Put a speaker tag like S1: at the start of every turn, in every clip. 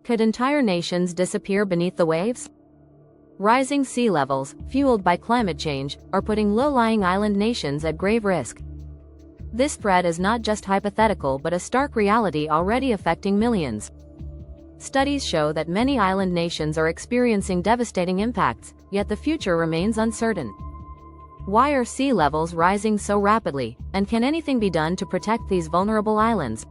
S1: Could entire nations disappear beneath the waves? Rising sea levels, fueled by climate change, are putting low-lying island nations at grave risk. This threat is not just hypothetical but a stark reality already affecting millions. Studies show that many island nations are experiencing devastating impacts, yet the future remains uncertain. Why are sea levels rising so rapidly, and can anything be done to protect these vulnerable islands?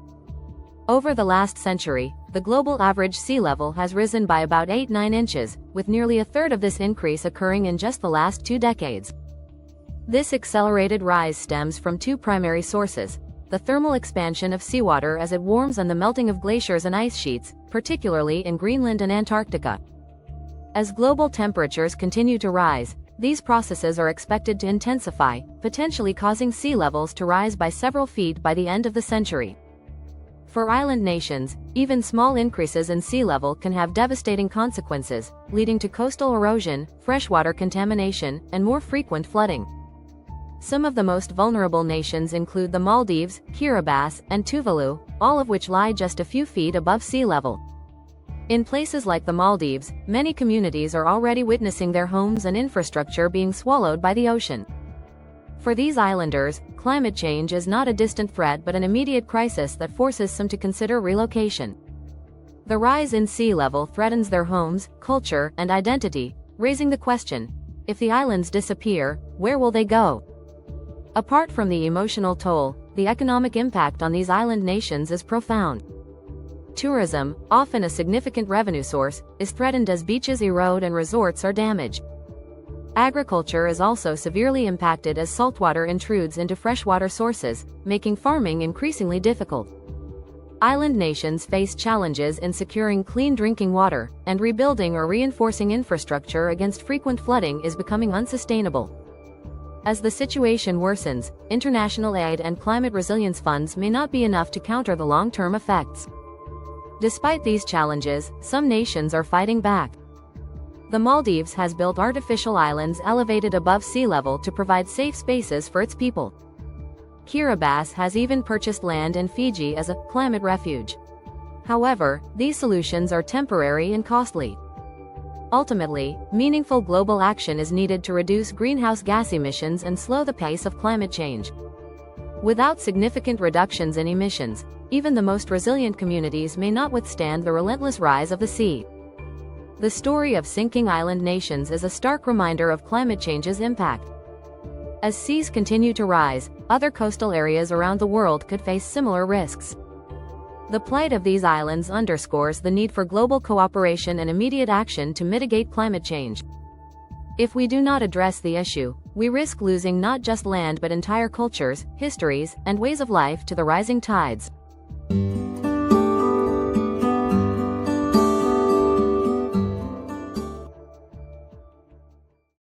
S1: Over the last century, the global average sea level has risen by about 8–9 inches, with nearly a third of this increase occurring in just the last 2 decades. This accelerated rise stems from 2 primary sources: the thermal expansion of seawater as it warms and the melting of glaciers and ice sheets, particularly in Greenland and Antarctica. As global temperatures continue to rise, these processes are expected to intensify, potentially causing sea levels to rise by several feet by the end of the century. For island nations, even small increases in sea level can have devastating consequences, leading to coastal erosion, freshwater contamination, and more frequent flooding. Some of the most vulnerable nations include the Maldives, Kiribati, and Tuvalu, all of which lie just a few feet above sea level. In places like the Maldives, many communities are already witnessing their homes and infrastructure being swallowed by the ocean. For these islanders, climate change is not a distant threat but an immediate crisis that forces some to consider relocation. The rise in sea level threatens their homes, culture, and identity, raising the question: if the islands disappear, where will they go? Apart from the emotional toll, the economic impact on these island nations is profound. Tourism, often a significant revenue source, is threatened as beaches erode and resorts are damaged. Agriculture is also severely impacted as saltwater intrudes into freshwater sources, making farming increasingly difficult. Island nations face challenges in securing clean drinking water, and rebuilding or reinforcing infrastructure against frequent flooding is becoming unsustainable. As the situation worsens, international aid and climate resilience funds may not be enough to counter the long-term effects. Despite these challenges, some nations are fighting back. The Maldives has built artificial islands elevated above sea level to provide safe spaces for its people. Kiribati has even purchased land in Fiji as a climate refuge. However, these solutions are temporary and costly. Ultimately, meaningful global action is needed to reduce greenhouse gas emissions and slow the pace of climate change. Without significant reductions in emissions, even the most resilient communities may not withstand the relentless rise of the sea. The story of sinking island nations is a stark reminder of climate change's impact. As seas continue to rise, other coastal areas around the world could face similar risks. The plight of these islands underscores the need for global cooperation and immediate action to mitigate climate change. If we do not address the issue, we risk losing not just land but entire cultures, histories, and ways of life to the rising tides.